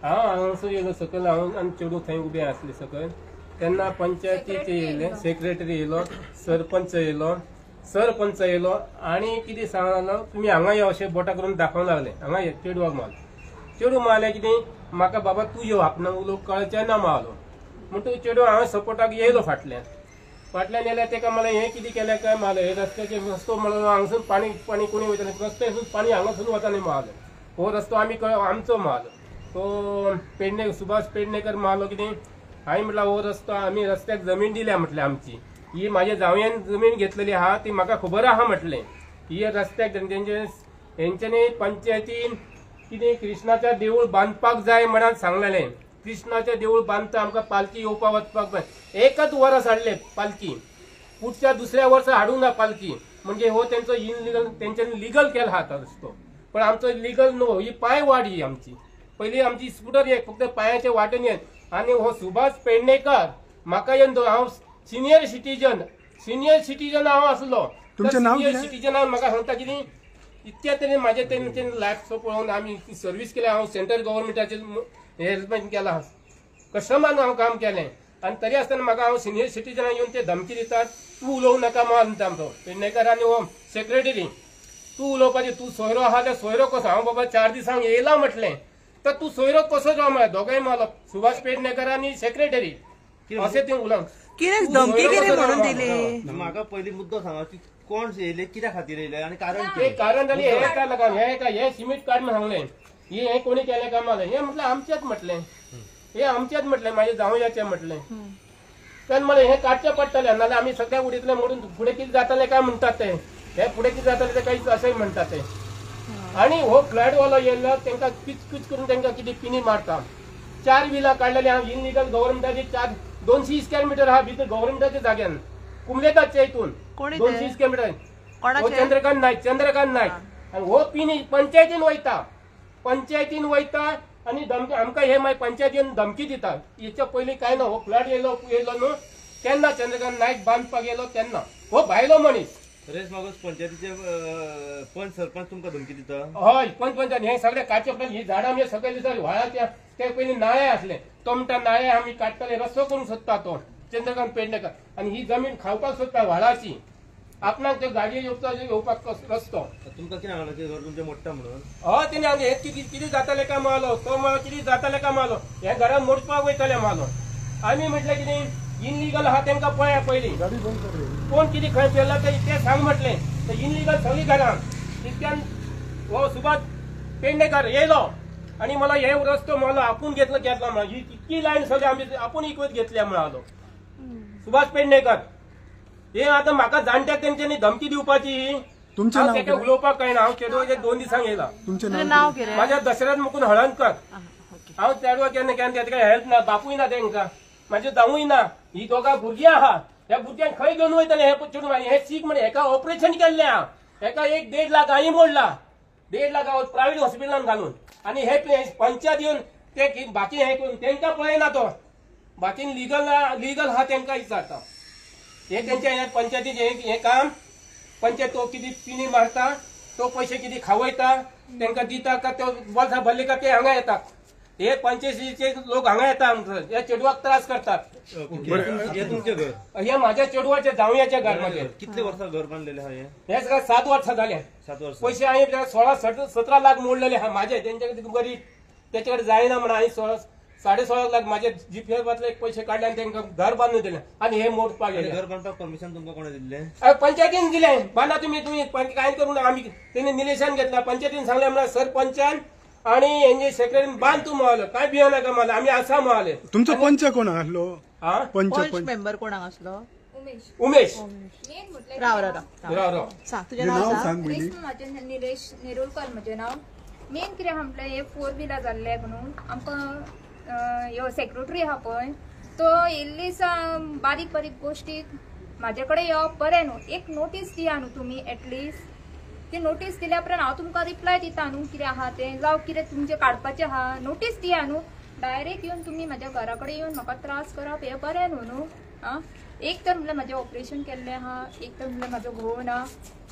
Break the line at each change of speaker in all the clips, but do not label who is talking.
हांगासर येयलो सकयल हांव आनी चेडूं थंय उबे आसले सकयल तेन्ना पंचायतीचे येयले सेक्रेटरी येयलो सरपंच येयलो आनी कितें सांगलो तुमी हांगा यो अशें बोटां करून दाखोवंक लागले हांगा ये चेडवाक मारलो चेडूं मारलें कितें म्हाका बाबा तूं यो आपणा उलोवंक कळचें ना मारलो म्हणटकूच चेडूं हांव सपोर्टाक येयलो फाटल्यान येयल्यार तेका मला हें कितें केलें काय मारलें हे रस्त्याचेर रस्तो म्हणून हांगासून पाणी कोणी वयतालें रस्त्यासून पाणी हांगासून वतालें मारलें हो रस्तो आमचो मारलो तो सुभाष पेडणेकर मारलो कितें हांवें म्हटलं हो रस्तो आमी रस्त्याक जमीन दिल्या म्हटलें आमची ही म्हाज्या जावयान जमीन घेतलेली आहा ती म्हाका खबर आहा म्हटलें ही रस्त्याक हेंच्यांनी पंचायतीन कितें कृष्णाचें देवूळ बांदपाक जाय म्हणून सांगलेलें कृष्णाचें देवूळ बांदता आमकां पालखी येवपाक वचपाक जाय एकच वर्स हाडले पालखी पुढच्या दुसऱ्या वर्सा हाडूंक ना पालखी म्हणजे हो तेंचो इनलिगल तेंच्यांनी लिगल केला हा रस्तो पण आमचो लिगल नो ही पांय वाट ही आमची पयलीं आमची स्कूटर एक फक्त पांयाच्या वाटेन येत आनी हो सुभाष पेडणेकर म्हाका येवन हांव सिनियर सिटीजन हांव आसलो सिनियर सिटीजनान म्हाका सांगता कितें इतक्या तरेन म्हाजे तेंचे लायफ पळोवन आमी सर्वीस केल्या हांव सेंट्रल गव्हर्मेंटाचेर हेल्पमेंट केला कस्टमरान हांव काम केलें आनी तरी आसतना म्हाका हांव सिनियर सिटीजनाक येवन ते धमकी दितात तूं उलोवं नाका म्हणटा आमचो पेडणेकर आनी हो सेक्रेटरी तूं उलोवपाचें तूं सोयरो आहा ते सोयरो कसो हांव बाबा 4 दिसांक येयला म्हटलें तर तूं सोयरो कसो जो म्हळ्यार दोगांय मारलो सुभाष पेडणेकर आनी सेक्रेटरी अशें तें उलोवंक
कितें धमकी कितें म्हणून दिली
म्हाका पयली मुद्दो सांगा की कोण येयले कित्या खातीर येयले आनी
कारण जाली हे काय लागून हे सिमेंट काड म्हणून सांगलें हे कोणी केलें काय मारलें हे म्हटलें आमचेच म्हटलें म्हाजे जावयाचें म्हटलें तेन्ना मला हे काडचें पडटलें नाल्यार आमी सगळ्या उडयतले म्हणून फुडें कितें जातलें काय म्हणटात ते हे फुडें कितें जातलें ते कांय अशें म्हणटात ते आनी हो फ्लॅट वालो येयलो तांकां किच करून तांकां कितें पिनी मारता 4 व्हिलां काडलेली हांव इनलिगल गव्हर्मेंटाची 200 स्क्वेअर मिटर आहा भितर गव्हर्मेंटाच्या जाग्यान कुमलेताच्या हितून 200 स्क्वेअर मिटर चंद्रकांत नायक आनी हो पिनी पंचायतीन वयता आनी धमकी आमकां हे मागीर पंचायतीन धमकी दिता हेच्या पयलीं कांय ना हो फ्लॅट येयलो न्हू तेन्ना चंद्रकांत नायक बांदपाक येयलो तेन्ना हो भायलो मनीस
रेस मागोस पंचायतीचे पंच सरपंच तुमकां धमकी दिता
हय पंचायत हे सगळे काडचे पडटले ही झाडां आमी सकयल दिता व्हाळाच्या ते पयलीं नाळे आसले तो म्हणटा नाळे आमी काडटले रस्तो करूंक सोदता तो चंद्रकांत पेडणेकर आनी ही जमीन खावपाक सोदता व्हाळाची आपणाक त्यो गाडयो येवपाक रस्तो
तुमकां कितें सांगलें की घर तुमचें मोडटा म्हणून
हय तेणी हांगा हे कितें जातालें काय मारलो तो म्हणलो कितें जातालें काय मारलो हे घरान मोडपाक वयताले मारलो आमी म्हटलें कितें इनलिगल आहा तांकां पळया पयलीं कोण कितें खंय केला ते सांग म्हटलें तर इनलिगल सगळीं घरां तितक्यान हो सुभाष पेडणेकर येयलो आनी मला हे रस्तो मारलो आपूण घेतला म्हणून ही इतकी लायन सगळी आमी आपूण इकत घेतल्या म्हणालो सुभाष पेडणेकर हे आतां म्हाका जाणट्याक तेंच्यांनी धमकी दिवपाची ताका उलोवपाक कळना हांव चेडवाचे 2 दिसांक येयला म्हाज्या दशरथ मुकूंद हळदकर हांव चेडवा केन्ना तेका हेल्प ना बापूय ना तांकां म्हाजे जावूय ना ही दोगां भुरगीं आहा ह्या भुरग्यांक खंय घेवन वयतले हे चेडूं हे सीक म्हणे हेका ऑपरेशन केल्लें हांव हेका 1.5 लाख हांवें मोडला 1.5 लाख हांव प्रायवेट हॉस्पिटलान घालून आनी हे पंचायत येवन ते बाकी हे करून तांकां पळयना तो बाकीन लिगल हा तांकां विचारता हे तेंच्या पंचायतीचे हे काम पंचायत तो कितें पिनी मारता तो पयशे कितें खावयता तांकां दिता का तो वर्सा भरले का ते हांगा येतात हे पंचायतीचे लोक हांगा येता हे चेडवाक त्रास करतात
हे तुमचें घर
हे म्हाज्या चेडवाच्या जावयाच्या घर मध्ये
कितले वर्सां घर बांदलेलें आहा
हे सगळं 7 वर्सां जाले
7 वर्सां
पयशे हांवें 16-17 लाख मोडलेले आहा म्हाजे तेंचे गरीब तेचे कडेन जायना म्हणून हांवें 16.5 लाख म्हाजे जीपीएफांतले पयशे काडले आनी तांकां घर बांदून दिलें आनी हे मोडपाक गेले
घर बांदपाक परमिशन तुमकां कोणें दिल्लें
पंचायतीन दिलें बांदा तुमी कांय करून आमी तेणी निलेशन घेतला पंचायतीन सांगलें म्हळ्यार सरपंचान आणि हेंचे सेक्रेटरी बांद तू म्हणालो काय भियो नाका मला आम्ही आसा म्हणाले
तुमचो पंच कोण आसलो
पंच मेंबर कोण आसलो
उमेश
राव
सांग तुझें नाव सांग
माझें निलेश नेरुळकर म्हजें नाव मेन कितें आहा म्हटल्यार हे 4 व्हिलर जाल्ले म्हणून आमकां ह्यो सेक्रेटरी आहा पळय तो इल्लीसा बारीक गोश्टीक म्हाजे कडेन येवप बरें न्हू एक नोटीस दिया न्हू तुमी एटलिस्ट ती नोटीस दिल्या उपरांत हांव तुमकां रिप्लाय दिता न्हू कितें आहा तें जावं कितें तुमचें काडपाचें आहा नोटीस दिया न्हू डायरेक्ट येवन तुमी म्हाज्या घरा कडेन येवन म्हाका त्रास करप हें बरें न्हू आं एक तर म्हणल्यार म्हाजें ऑपरेशन केल्लें आहा एक तर म्हणल्यार म्हाजो घोव ना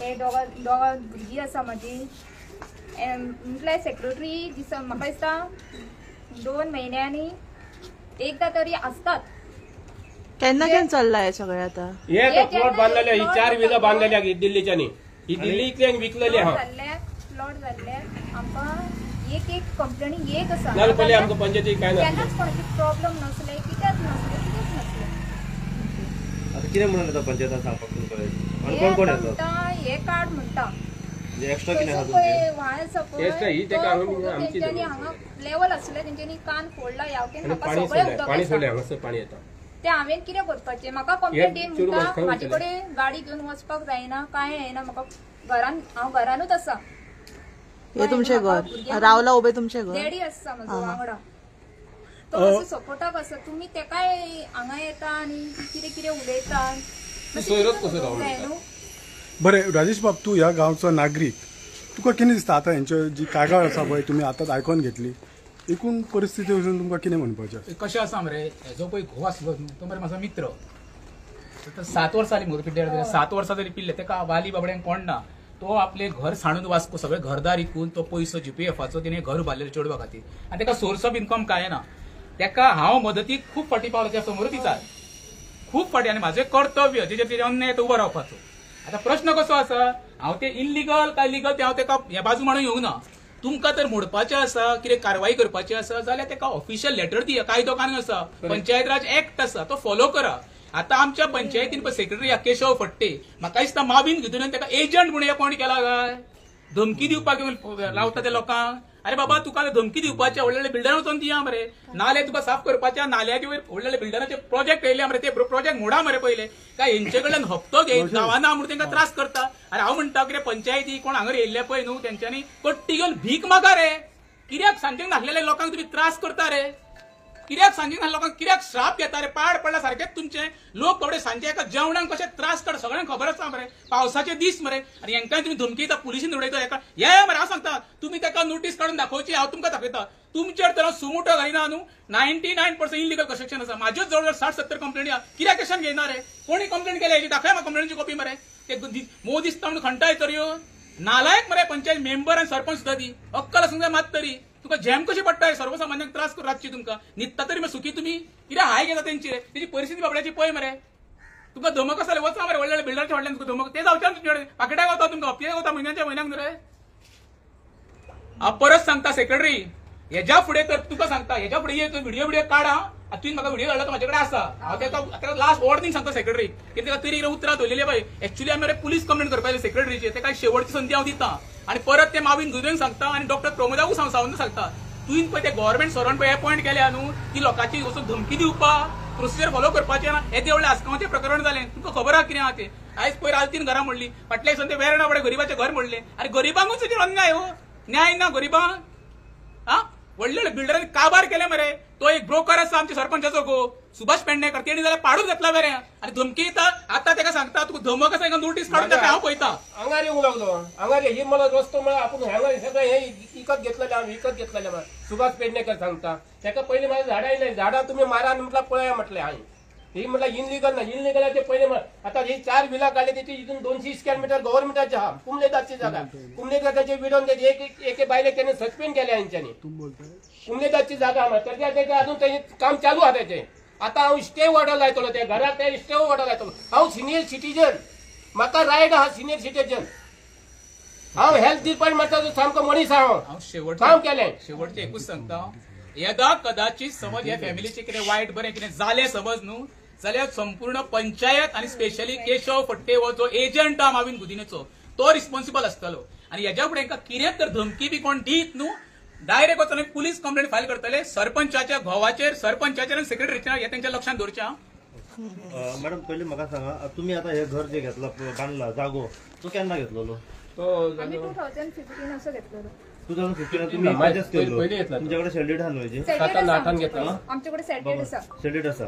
हे दोगां भुरगीं आसा म्हाजी म्हटल्यार सेक्रेटरी दिसा म्हाका दिसता 2 महिन्यांनी एकदा तरी असतात.
केन्ना चल्ला हे सगळे आता?
हे तर प्लॉट बांधलेले, ही 4 विला बांधलेल्या दिल्लीच्यानी, ही दिल्लीतल्यान विकलेली हा.
प्लॉट जाल्ले आमकां एक कंप्लेनी एक आसा.
नाल्यार पयलीं आमकां पंचायतीक काय नासलें.
केन्नाच कोणाचे प्रॉब्लेम नसले, कित्याच नसले.
आता कितें म्हणून येता पंचायतान सांगपाक तुमकां आणि
हे
कोण येतात
म्हणटा, हे कार्ड म्हणटा
एक्स्ट्रा कितें आहा
तसं
तुमचे
पळय व्हाळ आसा पळय,
एक्स्ट्रा ही
तो
तेका हांगा
फोटो
आमची
तेंच्यांनी
जमीन.
हांगा लेवल आसले तेंच्यांनी कान फोडला यावटेन
आणि
म्हाका
पाणी
सगळें
सोडलें,
उदक
पाणी
येता.
सोडलें, हांगासर पाणी येता.
ते हांवेन कितें करपाचें? म्हाका कंप्लेंट
हे
येवन
चेडूं
म्हणटा
मातसो
म्हाजे
उचललें.
कडेन गाडी घेवन वचपाक जायना, कांय येना. म्हाका हांव घरानूच आसा.
हे तुमचे घर रावला उबे तुमचे घर?
डॅडी आसा म्हजो वांगडा. तो असो सपोर्टाक आसा. तुमी तेकाय हांगा येता आनी कितें कितें उलयता.
सोयरोच कसो रावलो
जाय न्हू.
बरे राजेश बाब, तू ह्या गांवचो नागरीक, तुका कितें दिसता आतां हेंच्यो जी कागाळ आसा पळय तुमी आतांच आयकोन घेतली, एकूण परिस्थिती वचून तुमकां कितें म्हणपाचें?
कशें आसा मरे, हेजो पळय घोव आसलो न्हू, तो मरे म्हाजो मित्र. 7 वर्सां जालीं म्हूण पिड्ड्यार, 7 वर्सां जरी पिल्ले, तेका वाली बाबड्यांक कोण ना. तो आपले घर साणून वाचको, सगळे घरदार इकून तो पयसो GPFाचो तिने घर उबारलेलो चेडवा खातीर, आनी तेका सोर्स ऑफ इन्कम काय ना. तेका हांव मदतीक खूब फाटी पावलो, त्या समोरूच विचार खूब फाटी, आनी म्हजें कर्तव्य जेचेर अन्याय उबो रावपाचो. आता प्रश्न कसो आसा, हांव ते इल्लिगल काय लिगल ते हांव तेका ह्या बाजू मांडून येवंक ना. तुमकां तर मोडपाचें आसा, कितें कारवाई करपाची आसा जाल्यार तेका ऑफिशियल लेटर दिया. कायदो कानून आसा, पंचायत राज ऍक्ट आसा, तो फॉलो करा. आता आमच्या पंचायतीन सेक्रेटरी केशव फडटे, म्हाका दिसता मावीन घेतून तेका एजंट म्हणून अपॉइंट केला काय, धमकी दिवपाक लावता ते लोकांक. अरे बाबा, तुका धमकी दिवपाचे व्हडले बिल्डर वचून दिया मरे, नाले तुका साफ करपाच्या, नाल्याचे वयर व्हडले बिल्डराचे प्रोजेक्ट येयले मरे, ते प्रोजेक्ट मोडा मरे पयले. काय हेंचे कडल्यान हप्तो घेत गांवांना म्हणून तांकां त्रास करता. अरे हांव म्हणटा कितें पंचायती कोण हांगा येयल्ले पळय न्हू, तेंच्यांनी कट्टी घेवन भीक मागा रे. कित्याक सांजेक नासलेल्या लोकांक तुम्ही त्रास करता रे? कित्याक सांजेक नासलेल्या लोकांक कित्याक श्राप घेता रे? पाड पडला सारखेच तुमचे लोक बाबडे सांजे एका जेवणाक कशे त्रास काड सगळ्यांक खबर आसा मरे. पावसाचे दीस मरे, आनी हेंकाय तुम्ही धमकी पुलिसीन उडयता. एका ये मरे हांव सांगता, तुम्ही तेका नोटीस काडून दाखोवची. हांव तुमकां दाखयता. तुमचेर तर सुमोटो घालिना न्हू, 99% इलिगल कन्स्ट्रक्शन आसा. म्हाज्योच जवळ 60-70 कंप्लेंटी आहा. कित्याक एक्शन घेयना रे? कोणी कंप्लेंट केल्या हेची दाखय म्हाका कंप्लेंटची कॉपी मरे. ते मोग दिसता म्हणून खंटाय तर यो नालायक मरे. पंचायत मेंबर आनी सरपंच सुद्धा दी अक्कल आसूंक जाय. मात तरी तुका झॅम कशी पडटा, सर्वसामान्यांक त्रास करून रातची तुमकां न्हिदता तरी सुखी तुम्ही कित्याक हाय घेता तेंची रे. तेची परिस्थिती बाबड्याची पळय मरे. तुका धमक आसले वचा मरे, व्हडले बिल्डरच्या फाटल्यान तुका धमक ते जावच्या तुमचे कडेन पाकिटाक गावता तुमकां, हप्ते गावता म्हयन्याक न्हू रे. हांव परत सांगता सेक्रेटरी, हेज्या फुडें तर तुका सांगता, हेज्या फुडें व्हिडिओ काडा. तुवें म्हाका व्हिडिओ धाडला तो म्हाजे कडेन आसा. हांव तेका लास्ट वॉर्निंग सांगता सेक्रेटरी, की तेका तरी उतरां धरलेली पळय. एक्चुअली आमी पुलीस कंप्लेंट करपाक सेक्रेटरीचे, तेका शेवटची संधी हांव दिता. आनी परत ते मावीन गुजून सांगता आनी डॉक्टर प्रमोदाकूय सांगून सांगता, तुवें पळय ते गव्हर्नमेंट सर्वंट पळय अपॉइंट केल्या न्हू, ती लोकांची वचून धमकी दिवपाक, प्रोसिजर फॉलो करपाचें ना. हे ते व्हडलें आसगांवचें प्रकरण जालें. तुमकां खबर आहा कितें आहा तें. आयज पयर आलतीन घरां मोडली, फाटल्या दिसांनी ते वेर्णा बडे गरीबाचें घर मोडलें. अरे गरीबांकूच हेजेर अन्याय हो, न्याय ना गरीबांक. हा व्हडले बिल्डरांनी काबार केले मरे. तो एक ब्रोकर आसा आमच्या सरपंचाचो गो सुभाष पेडणेकर, तेणी जाल्यार पाडून घेतला मरे. आनी धमकी येता. आता तेका सांगता तुका धमक आसा नोटीस काडून दाखय, हांव पळयता.
आंगार येवंक लागलो. आंगार ही मला रस्तो म्हळ्यार आपूण हांगा सगळें हे विकत घेतलेलें, हांव विकत घेतलेलें म्हण सुभाष पेडणेकर सांगता. तेका पयलीं म्हाका झाडां येयले, झाडां तुमी मारा म्हटल्यार पळया म्हटलें हांवें. ही म्हटल्यार इनलिगल ना, इनलिगलाचे पहिले आता ही 4 विला काढले त्याची इथून 200 स्क्वेअर मीटर गव्हर्नमेंटाचे हा कुमलेदारची जागा. कुमलेदाराचे विडोन एक बायले त्याने सस्पेंड केले यांच्यानी. कुमलेदारची जागा त्याच्या अजून त्याचे काम चालू आहे त्याचे. आता हांव स्टे ऑर्डर लायतलो त्या घराक, त्या स्टे ऑर्डर लायतलो. हांव सिनियर सिटीजन, म्हाका रायट आहा सिनियर सिटीजन. हांव हेल्थ डिपार्टमेंटाचो सामको मनीस हांव काम केलें.
शेवटचे एकूच सांगता, येदा कदाचित समज ह्या फॅमिलीचे कितें वायट बरें कितें जालें समज न्हू, जाल्यार संपूर्ण पंचायत आनी स्पेशली केशव फडटे हो जो एजंट आहा मावीन गुदिनेचो, तो रिस्पॉन्सिबल आसतलो. आनी हेज्या फुडें कितें तर धमकी बी कोण दीत न्हू, डायरेक्ट वचून पुलीस कंप्लेंट फायल करतले. सरपंचाच्या घोवाचेर, सरपंचाचेर आनी सेक्रेटरीचेर हे तेंच्या लक्षांत दवरचें.
मॅडम पहिले म्हाका सांगा, तुम्ही आता हे घर जे घेतला बांधला जागो, तो केन्ना घेतलेलो?
तो
आम्ही 2015 असं घेतलेलं.
2015 तुम्ही purchase केलो.
पहिले घेतला.
तुमच्याकडे शेल्डेड हान व्हायचे?
आठान घेतला.
आमच्याकडे सेटेड आसा.
शेल्डेड असा.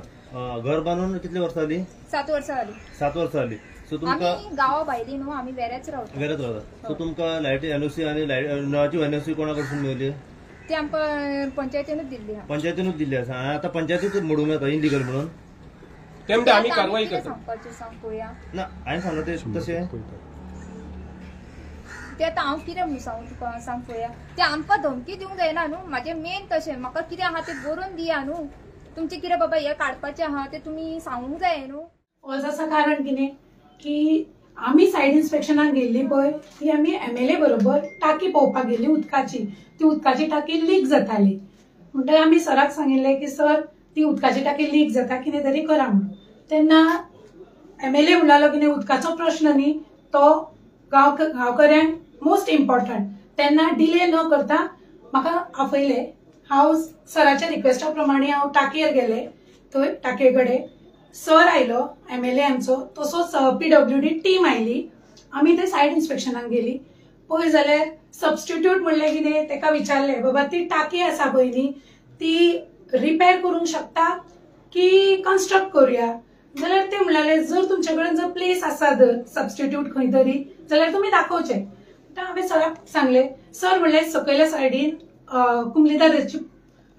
घर बांधून कितली वर्ष झाली?
7 वर्सां जाली.
7 वर्ष झाली. सो तुमका
आम्ही गावा भायली न्हू, आम्ही वेरेच रावता.
वेगळ्याच राहता. सो तुमका लायटी एनओसी आणि नळाची एनओसी कोणाकडसून मिळाली?
ती आमकां पंचायतीनूच दिल्ली.
पंचायतीनूच दिल्ली आसा. आणि आता पंचायतीच मोडून येता इनलिगल म्हणून.
तेमते आम्ही कारवाई करतो.
सांगपाचें सांग पळोवया.
ना हांवें सांगला ते तशें
ते आतां हांव कितें म्हणून सांगू तुका सांग पळोवया. ते आमकां धमकी दिवंक जायना न्हू. म्हाजें मेन तशें म्हाका कितें आहा तें बरोवन दिया न्हू. तुमचें कितें बाबा हें काडपाचें आहा तें तुमी सांगूंक जाय न्हू.
असं कारण कितें की आम्ही सायड इन्स्पेक्शनाक गेल्ली पळय ती आमी MLA बरोबर टाकी पळोवपाक गेल्ली उदकाची. ती उदकाची टाकी लीक जाताली. म्हणटकीर आमी सराक सांगिल्लें की सर ती उदकाची टाकी लीक जाता कितें तरी करा म्हणून. तेन्ना MLA म्हणटालो कितें उदकाचो प्रश्न न्ही तो गांवकऱ्यांक मोस्ट इम्पॉर्टंट. तेन्ना डिले न करता म्हाका आपयलें. हांव सराच्या रिक्वेस्टा प्रमाणे हांव टाकयेर गेलें. थंय टाकये कडेन सर आयलो MLA आमचो, तसोच PWD टीम आयली. आमी थंय सायड इन्स्पेक्शनाक गेली. पळय जाल्यार सबस्टिट्यूट म्हणलें कितें ताका विचारलें बाबा ती टाकी आसा पळय न्ही ती रिपेर करूंक शकता की कन्स्ट्रक्ट करूया. जाल्यार ते म्हणलें जर तुमचे कडेन जर प्लेस आसा जर सबस्टिट्यूट खंय तरी जाल्यार तुमी दाखोवचें. हांवें सराक सांगलें. सर म्हणलें सकयल्या सायडीन कुमलीदाराची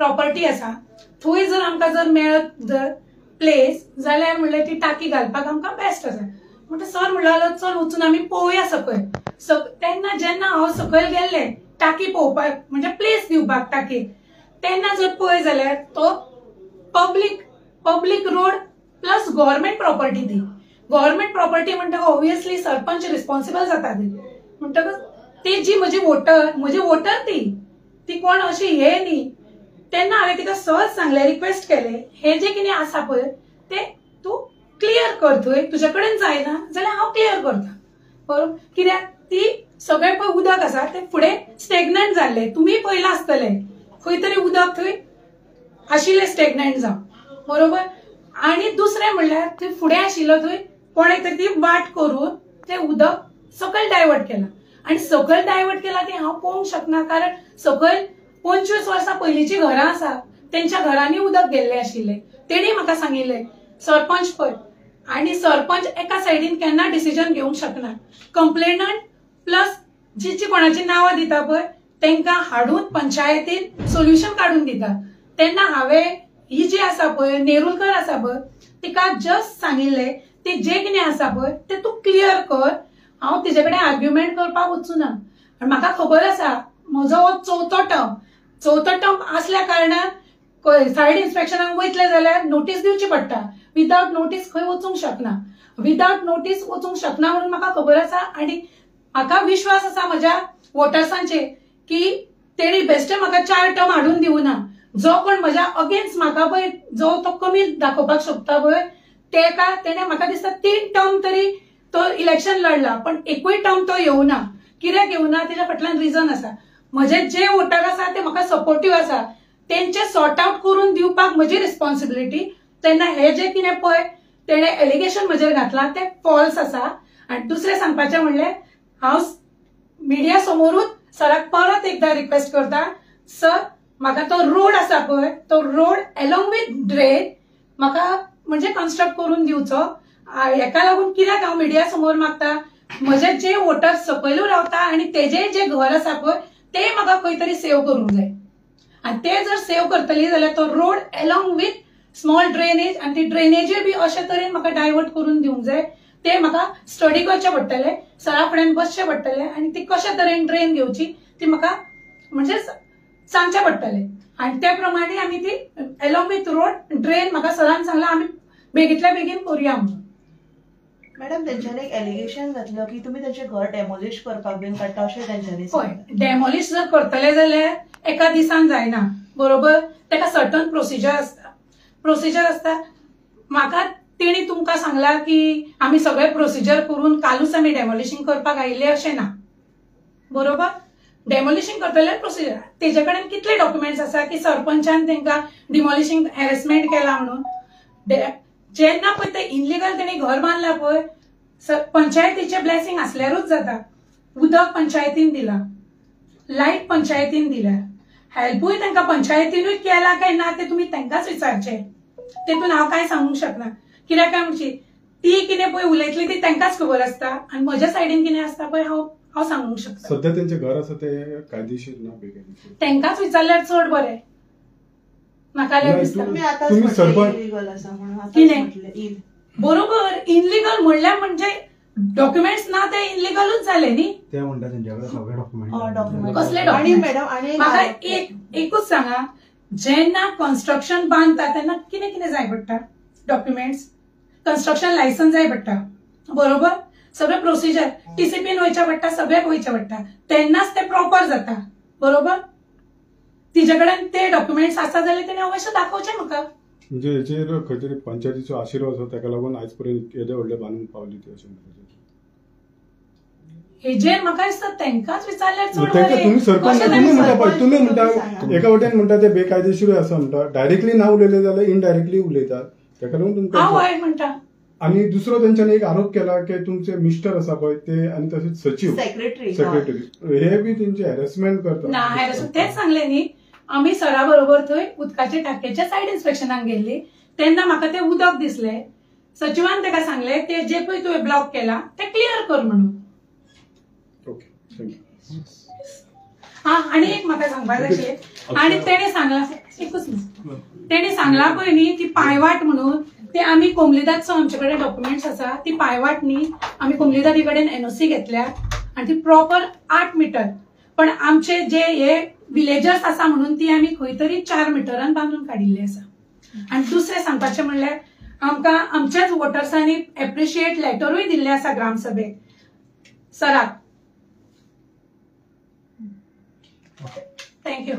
प्रॉपर्टी आसा थंय जर आमकां जर मेळत जर प्लेस जाल्यार म्हणलें ती टाकी घालपाक आमकां बेस्ट आसा. म्हणटा सर म्हणलो चल वचून आमी पळोवया सकयल. तेन्ना जेन्ना हांव सकयल गेल्लें टाकी पळोवपाक म्हणजे प्लेस दिवपाक टाकीक तेन्ना जर पळय जाल्यार तो public road plus government property ती. गव्हर्मेंट प्रॉपर्टी म्हणटकच ऑब्वियसली सरपंच रिस्पॉन्सिबल जाता ती. म्हणटकच ती जी म्हजी वोटर ती कोण अशी हे न्ही. तेन्ना हांवें तिका सहज सांगलें रिक्वेस्ट केलें हे जे कितें आसा पळय ते तूं क्लियर कर. थंय तुजे कडेन जायना जाल्यार हांव क्लियर करता. बरोबर कित्याक ती सगळें पळय उदक आसा तें फुडें स्टेग्नंट जाल्लें. तुमी पळयलां आसतलें खंय तरी उदक थंय आशिल्लें स्टेग्नंट जावन. बरोबर. आनी दुसरें म्हणल्यार थंय फुडें आशिल्लो थंय कोणें तरी ती वाट करून तें उदक सकयल डायवर्ट केलां. आनी सकयल डायवर्ट केलां तें हांव पळोवंक शकना कारण सकयल 25 वर्सां पयलींची घरां आसा तेंच्या घरांनी उदक गेल्लें आशिल्लें. तेणी म्हाका सांगिल्लें सरपंच पळय आनी सरपंच एका सायडीन केन्ना डिसिजन घेवंक शकना. कंप्लेनंट प्लस जी कोणाची नांवां दिता पळय तांकां हाडून पंचायतीन सोल्युशन काडून दिता. तेन्ना हांवें ही जी आसा पळय नेरुलकर आसा पळय तिका जस्ट सांगिल्लें ते जे कितें आसा पळय ते तूं क्लियर कर. हांव तिचे कडेन आर्ग्युमेंट करपाक वचूना. आनी म्हाका खबर आसा म्हजो हो चवथो टर्म आसल्या कारणान सायड इन्स्पेक्शनाक वयतले जाल्यार नोटीस दिवची पडटा. विदाउट नोटीस खंय वचूंक शकना. विदाउट नोटीस वचूंक शकना म्हणून म्हाका खबर आसा. आनी म्हाका विश्वास आसा म्हज्या वोटर्सांचेर की तेणी बेश्टे म्हाका 4 टर्म हाडून दिवना. जो कोण म्हज्या अगेन्स्ट म्हाका पळय जो तो कमी दाखोवपाक सोदता पळय तेका तेणे म्हाका दिसता 3 टर्म तरी तो इलेक्शन लढला पण एकूय टर्म तो येवना. कित्याक येवना तेच्या फाटल्यान रिजन आसा. म्हजे जे वोटर आसा ते म्हाका सपोर्टिव्ह आसा तेंचे सॉर्ट आउट करून दिवपाक म्हजी रिस्पॉन्सिबिलिटी. तेन्ना हे जे कितें पळय तेणे एलिगेशन म्हजेर घातलां ते फॉल्स आसा. आनी दुसरें सांगपाचें म्हणलें हांव मिडिया समोरूच सराक परत एकदा रिक्वेस्ट करता सर म्हाका तो रोड आसा पळय तो रोड अलोंग विथ ड्रेन म्हाका म्हणजे कन्स्ट्रक्ट करून दिवचो. हेका लागून कित्याक हांव मिडिया समोर मागता म्हजे जे वोटर सकयलू रावता आनी तेजे जे घर आसा पळय ते म्हाका खंय तरी सेव करूंक जाय. आनी ते जर सेव करतली जाल्यार तो road along with small drainage आनी ती ड्रेनेजूय बी अशे तरेन म्हाका डायवर्ट करून दिवंक जाय. ते म्हाका स्टडी करचें पडटलें सरा फुड्यान बसचें पडटलें आनी ती कशे तरेन ड्रेन घेवची ती म्हाका म्हणजे सांगचें पडटलें. आनी ते प्रमाणे आमी ती अलोंग विथ रोड ड्रेन म्हाका सरान सांगलां आमी बेगींतल्या बेगीन करुया म्हणून.
मॅडम तेंच्यांनी एक एलिगेशन घातलं की तुम्ही त्यांचे घर डेमोलिश करपाक बीन काडटा अशें तेंच्यांनी.
हय डेमोलिश जर करतले जाल्यार एका दिसान जायना. बरोबर. तेका सर्टन प्रोसिजर आसता. म्हाका तेणी तुमकां सांगला की आमी सगळे प्रोसिजर करून कालूच आमी डेमोलिशिंग करपाक आयिल्ले अशें ना. बरोबर. डेमोलिशिंग करतले प्रोसिजर तेजे कडेन कितले डॉक्युमेंट्स आसा की सरपंचान तेंकां डिमोलिशिंग हॅरेसमेंट केला म्हणून. जेन्ना पळय ते इनलिगल तेणी घर बांदलां पळय पंचायतीचे ब्लेसिंग आसल्यारूच जाता. उदक पंचायतीन दिला लायट पंचायतीन दिल्या हेल्पूय तांकां पंचायतीनूच केला काय ना ते तुमी तांकांच विचारचें. तेतून हांव कांय सांगूंक शकना. कित्याक काय म्हणची ती कितें पळय उलयतली ती तांकांच खबर आसता आनी म्हज्या सायडीन कितें आसता पळय हांव सांगूंक शकता.
सध्या त्यांचे घर आसा ते कायदेशीर ना बेकायदेशीर
तांकांच विचारल्यार चड बरें. म्हाका दिसता
तुम्ही सरपंच
कितें बरोबर इनलिगल म्हणल्यार म्हणजे डॉक्युमेंट्स ना ते इनलिगलच झाले न्ही.
ते म्हणतात त्यांच्याकडे सगळे डॉक्युमेंट
डॉक्युमेंट
कसले
आणि
डॉक्युमेंट
मॅडम आणि
म्हाका एकूच सांगा, जेन्ना कन्स्ट्रक्शन बांदता तेन्ना कितें कितें जाय पडटा? डॉक्युमेंट्स, कन्स्ट्रक्शन लायसन्स जाय पडटा, बरोबर? सगळे प्रोसिजर टीसीपीन वयच्या पडटा, सगळ्याक वयच्या पडटा, तेन्नाच ते प्रॉपर जाता, बरोबर? तिचे कडेन ते डॉक्युमेंट्स आसा जाल्यार तेणे अवश्य दाखोवचे म्हाका.
म्हणजे हेचेर खंय तरी पंचायतीचो आशिर्वाद आसा ताका लागून आयज पर्यंत येदे व्हडले बांदून पावली ती अशें म्हणटात.
हेजेर म्हाका दिसता तेंकाच विचारल्यार चड
तांकां
बरें.
तुम्ही सरपंच
अशें
तुम्ही
तांणी
म्हणटा पळय, तुम्ही
तुम्ही
म्हणटा
सांगा.
एका वटेन म्हणटा ते बेकायदेशीर आसा म्हणटा, डायरेक्टली नाव उलयले जाल्यार इनडायरेक्टली उलयतात, ताका लागून
हांव
तुमकां.
हय म्हणटा.
आणि दुसरो तेंच्यांनी एक आरोप केला की तुमचे मिस्टर आसा पळय ते आणि तसेच सचिव सेक्रेटरी हे बी तेंचे हॅरेसमेंट करतात.
ना हॅरेसमेंट तेच सांगले न्ही. आमी सरा बरोबर थंय उदकाच्या टाकयेच्या सायड इन्स्पेक्शनाक गेल्ली, तेन्ना म्हाका ते उदक दिसले. सचिवान ताका सांगले ते जे पळय तुवें ब्लॉक केला ते क्लियर कर म्हणून.
Okay, thank you.
हा, आणि एक म्हाका सांगपाक जाय, आणि तेणे सांगला एकूच मिनिट, तेणे सांगला पळय न्ही ती पायवाट म्हणून, ते आमी कोमलीदादचो आमचे कडेन डॉक्युमेंट्स आसा, ती पायवाट न्ही आमी कोमलीदादी कडेन एनओसी घेतल्या आणि ती प्रॉपर 8 मीटर. पण आमचे जे हे विलेजर्स आसा म्हणून ती आमी खंय तरी 4 मिटरान बांदून काडिल्ली आसा. आणि दुसरें सांगपाचें म्हणल्यार आमकां आमच्याच वोटर्सांनी एप्रिशिएट लेटरूय दिल्लें आसा ग्रामसभेक सराक. थँक्यू.